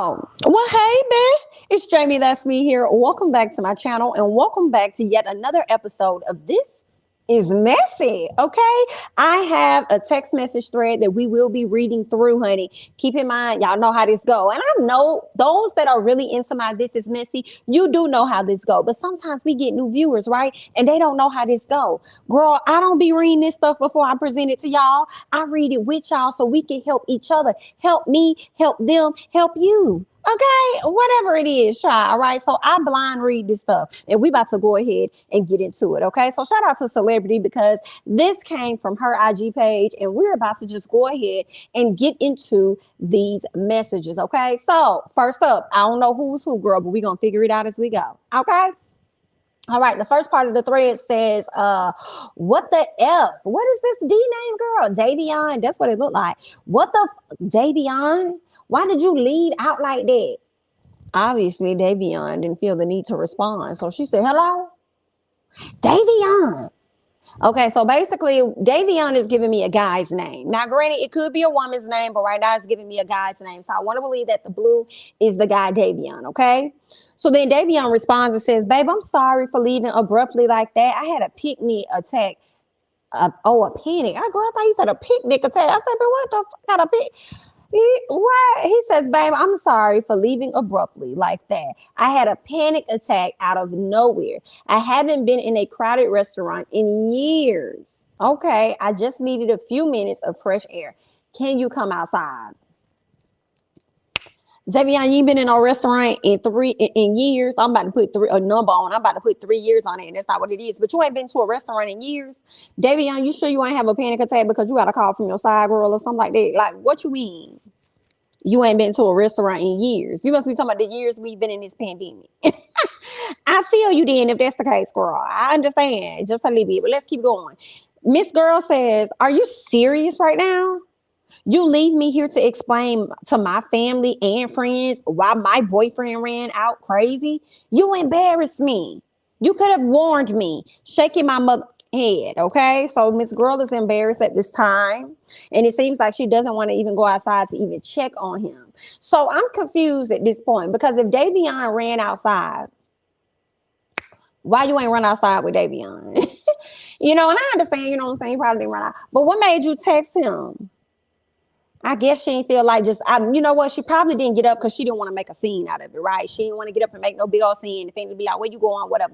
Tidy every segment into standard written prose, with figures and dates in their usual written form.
Well, hey, man, it's Jamie. That's me here. Welcome back to my channel and welcome back to yet another episode of This is Messy. Okay, I have a text message thread that we will be reading through, honey. Keep in mind, y'all know how this go, and I know those that are really into my This is Messy, you do know how this go. But sometimes we get new viewers, right, and they don't know how this go. Girl, I don't be reading this stuff before I present it to y'all. I read it with y'all so we can help each other, help me, help them, help you. Okay, whatever it is, try. All right. So I blind read this stuff, and we about to go ahead and get into it. Okay. So shout out to Celebrity because this came from her IG page, and we're about to just go ahead and get into these messages. Okay. So first up, I don't know who's who, girl, but we're gonna figure it out as we go. Okay. All right, the first part of the thread says, what the F? What is this D name, girl? Davion. That's what it looked like. What the Davion? Why did you leave out like that? Obviously, Davion didn't feel the need to respond. So she said, hello? Davion. Okay, so basically, Davion is giving me a guy's name. Now, granted, it could be a woman's name, but right now it's giving me a guy's name. So I want to believe that the blue is the guy Davion, okay? So then Davion responds and says, babe, I'm sorry for leaving abruptly like that. I had a picnic attack. A panic. Girl, I thought you said a picnic attack. I said, but what the fuck got a picnic? What? He says, babe, I'm sorry for leaving abruptly like that. I had a panic attack out of nowhere. I haven't been in a crowded restaurant in years. Okay, I just needed a few minutes of fresh air. Can you come outside? Davion, you ain't been in a restaurant in years. I'm about to put a number on. I'm about to put 3 years on it, and that's not what it is. But you ain't been to a restaurant in years. Davion, you sure you ain't have a panic attack because you got a call from your side girl or something like that? Like, what you mean? You ain't been to a restaurant in years. You must be talking about the years we've been in this pandemic. I feel you then if that's the case, girl. I understand just a little bit, but let's keep going. Miss Girl says, are you serious right now? You leave me here to explain to my family and friends why my boyfriend ran out crazy? You embarrassed me. You could have warned me. Shaking my mother head, okay? So Miss Girl is embarrassed at this time, and it seems like she doesn't want to even go outside to even check on him. So I'm confused at this point because if Davion ran outside, why you ain't run outside with Davion? And I understand, what I'm saying? You probably didn't run out. But what made you text him? I guess she didn't feel like you know what? She probably didn't get up because she didn't want to make a scene out of it, right? She didn't want to get up and make no big old scene. The family be like, where you going? Whatever,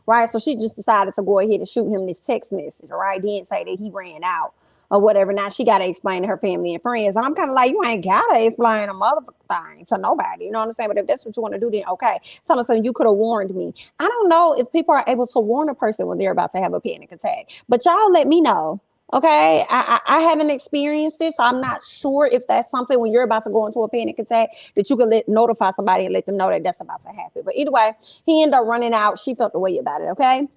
right? So she just decided to go ahead and shoot him this text message, all right? Didn't say that he ran out or whatever. Now she got to explain to her family and friends. And I'm kind of like, you ain't got to explain a motherfucking thing to nobody. You know what I'm saying? But if that's what you want to do, then okay. Something you could have warned me. I don't know if people are able to warn a person when they're about to have a panic attack, but y'all let me know. Okay, I haven't experienced this, so I'm not sure if that's something when you're about to go into a panic attack that you can notify somebody and let them know that that's about to happen. But either way, he ended up running out. She felt the way about it, okay?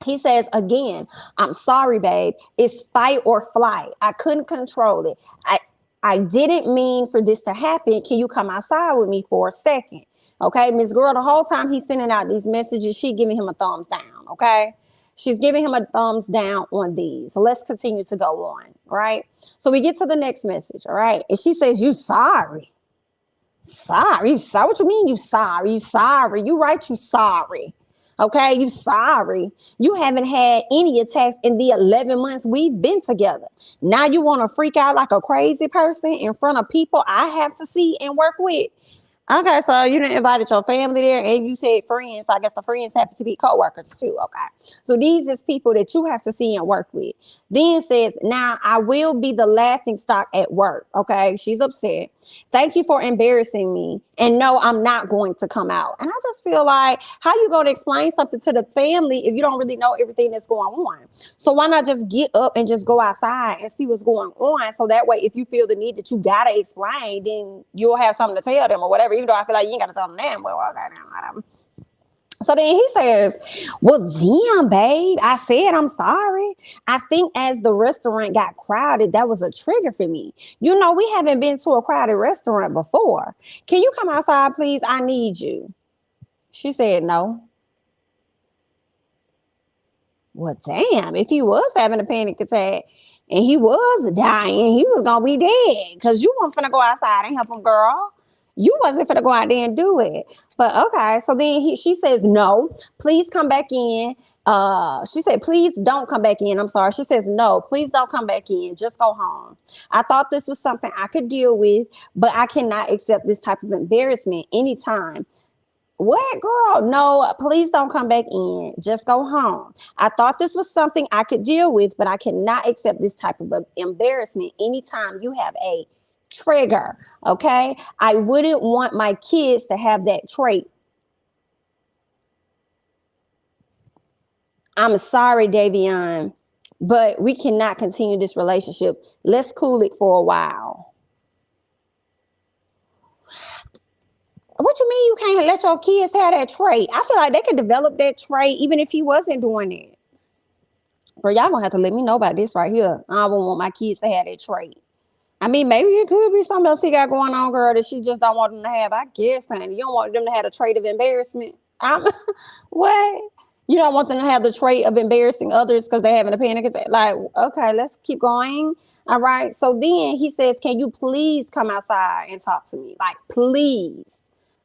He says, again, I'm sorry, babe. It's fight or flight. I couldn't control it. I didn't mean for this to happen. Can you come outside with me for a second? Okay, Miss Girl, the whole time he's sending out these messages, she giving him a thumbs down, okay? She's giving him a thumbs down on these. So let's continue to go on, right? So we get to the next message, all right? And she says, you sorry. Sorry? You sorry? What you mean you sorry? You sorry? You right, you sorry. Okay, you sorry. You haven't had any attacks in the 11 months we've been together. Now you want to freak out like a crazy person in front of people I have to see and work with. Okay, so you didn't invited your family there and you said friends. So I guess the friends happen to be co-workers too. Okay. So these is people that you have to see and work with. Then says, now I will be the laughing stock at work. Okay. She's upset. Thank you for embarrassing me. And no, I'm not going to come out. And I just feel like, how you going to explain something to the family if you don't really know everything that's going on? So why not just get up and just go outside and see what's going on? So that way, if you feel the need that you got to explain, then you'll have something to tell them or whatever. Even though I feel like you ain't got to tell them that. Well, okay. So then he says, well, damn, babe, I said I'm sorry. I think as the restaurant got crowded, that was a trigger for me. We haven't been to a crowded restaurant before. Can you come outside, please? I need you. She said no. Well, damn, if he was having a panic attack and he was dying, he was going to be dead because you weren't finna go outside and help him, girl. You wasn't finna go out there and do it. But okay, so then she says, no, please come back in. She said, please don't come back in. I'm sorry. She says, no, please don't come back in. Just go home. I thought this was something I could deal with, but I cannot accept this type of embarrassment anytime. What, girl? No, please don't come back in. Just go home. I thought this was something I could deal with, but I cannot accept this type of embarrassment anytime you have a trigger. Okay. I wouldn't want my kids to have that trait. I'm sorry, Davion, but we cannot continue this relationship. Let's cool it for a while. What you mean you can't let your kids have that trait? I feel like they could develop that trait even if he wasn't doing it. Girl, y'all gonna have to let me know about this right here. I don't want my kids to have that trait. I mean, maybe it could be something else he got going on, girl, that she just don't want them to have. I guess, honey. You don't want them to have a trait of embarrassment. What? You don't want them to have the trait of embarrassing others because they're having a panic attack. Like, okay, let's keep going. All right. So then he says, can you please come outside and talk to me? Like, please.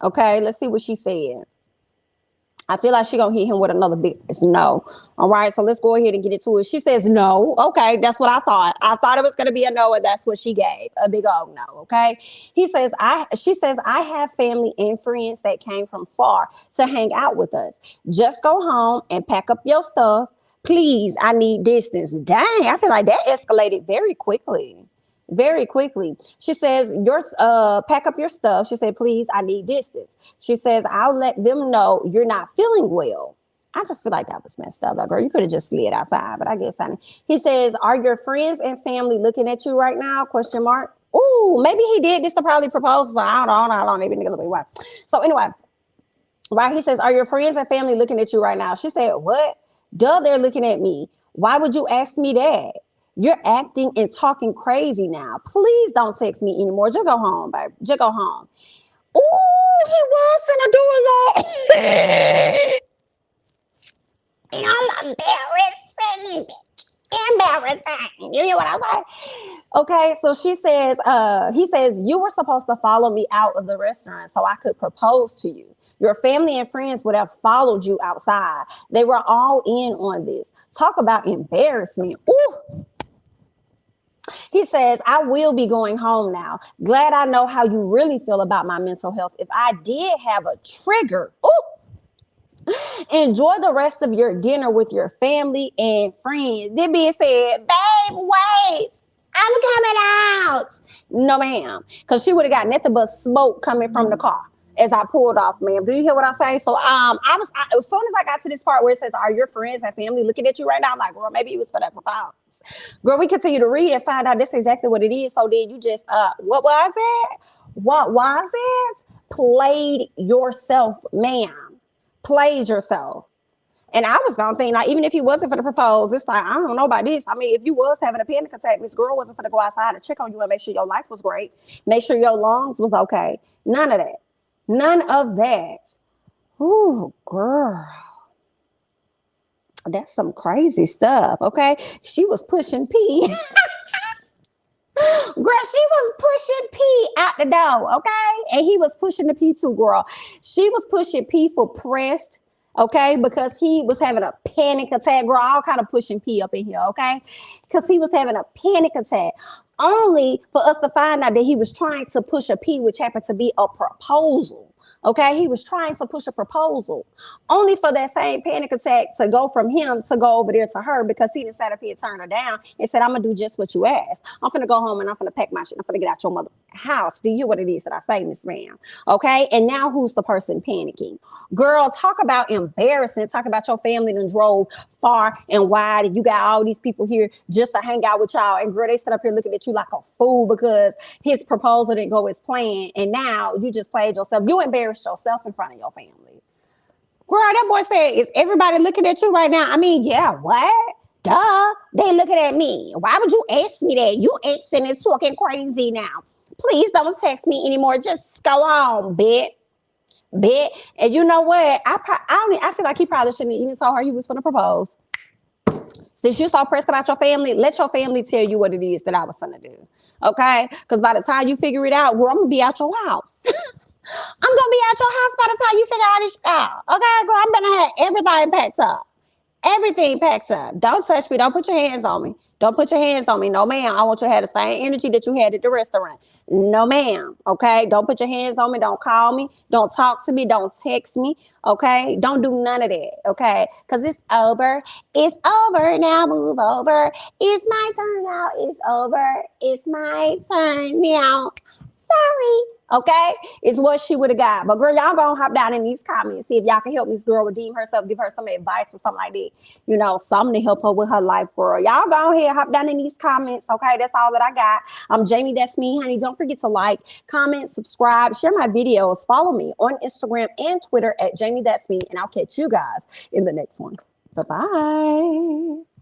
Okay, let's see what she said. I feel like she gonna hit him with another big no. All right, so let's go ahead and get into it. She says no. Okay, that's what I thought. I thought it was gonna be a no, and that's what she gave. A big old no. Okay. She says, I have family and friends that came from far to hang out with us. Just go home and pack up your stuff. Please, I need distance. Dang, I feel like that escalated very quickly. Very quickly. She says, pack up your stuff. She said, please, I need distance. She says, I'll let them know you're not feeling well. I just feel like that was messed up. Like, girl, you could have just slid outside, but I guess I. He says, are your friends and family looking at you right now? Question mark. Ooh, maybe he did this to probably propose. So I don't know how long they've been together. Why? So anyway, right. He says, are your friends and family looking at you right now? She said, what? Duh, they're looking at me. Why would you ask me that? You're acting and talking crazy now. Please don't text me anymore. Just go home, babe. Just go home. Ooh, he was finna do it. And I'm embarrassing. Embarrassing. You hear what I'm saying? Okay, so she says, he says, you were supposed to follow me out of the restaurant so I could propose to you. Your family and friends would have followed you outside. They were all in on this. Talk about embarrassment. Ooh. He says, I will be going home now. Glad I know how you really feel about my mental health. If I did have a trigger, enjoy the rest of your dinner with your family and friends. Then being said, babe, wait, I'm coming out. No, ma'am. Because she would have got nothing but smoke coming from the car as I pulled off, ma'am. Do you hear what I say? So as soon as I got to this part where it says, are your friends and family looking at you right now? I'm like, girl, maybe it was for that propose. Girl, we continue to read and find out this is exactly what it is. So then you just, what was it? What was it? Played yourself, ma'am. Played yourself. And I was gonna think, like, even if he wasn't for the propose, it's like, I don't know about this. I mean, if you was having a panic attack, this girl wasn't gonna go outside and check on you and make sure your life was great, make sure your lungs was okay. None of that. None of that. Ooh, girl. That's some crazy stuff, okay? She was pushing P. Girl, she was pushing P out the door, okay? And he was pushing the P too, girl. She was pushing P for pressed, okay? Because he was having a panic attack, girl. All kind of pushing P up in here, okay? Because he was having a panic attack. Only for us to find out that he was trying to push a P, which happened to be a proposal. Okay, he was trying to push a proposal, only for that same panic attack to go from him to go over there to her because he decided to turn her down and said, I'm gonna do just what you asked. I'm gonna go home and I'm gonna pack my shit. I'm gonna get out your mother house. Do you hear what it is that I say, Miss Ma'am? Okay, and now who's the person panicking? Girl, talk about embarrassing. Talk about your family that drove far and wide and you got all these people here just to hang out with y'all. And girl, they sit up here looking at you like a fool because his proposal didn't go as planned. And now you just played yourself. You embarrassed yourself in front of your family. Girl, that boy said, is everybody looking at you right now? I mean, yeah, what? Duh, they looking at me. Why would you ask me that? You acting and talking crazy now. Please don't text me anymore. Just go on, bitch. And you know what? I feel like he probably shouldn't have even told her he was going to propose. Since you're so pressed about your family, let your family tell you what it is that I was gonna do. Okay? Because by the time you figure it out, girl, I'm gonna be out your house. I'm gonna be at your house by the time you figure all this shit out. Okay, girl, I'm gonna have everything packed up. Everything packed up. Don't touch me. Don't put your hands on me. Don't put your hands on me. No, ma'am. I want you to have the same energy that you had at the restaurant. No, ma'am. Okay. Don't put your hands on me. Don't call me. Don't talk to me. Don't text me. Okay. Don't do none of that. Okay. Because it's over. It's over. Now move over. It's my turn now. It's over. It's my turn now. Sorry. Okay, is what she would have got. But girl, y'all gonna hop down in these comments, see if y'all can help this girl redeem herself, give her some advice or something like that. You know, something to help her with her life, girl. Y'all go ahead, hop down in these comments. Okay, that's all that I got. I'm Jamie, that's me, honey. Don't forget to like, comment, subscribe, share my videos, follow me on Instagram and Twitter at Jamie, that's me, and I'll catch you guys in the next one. Bye-bye.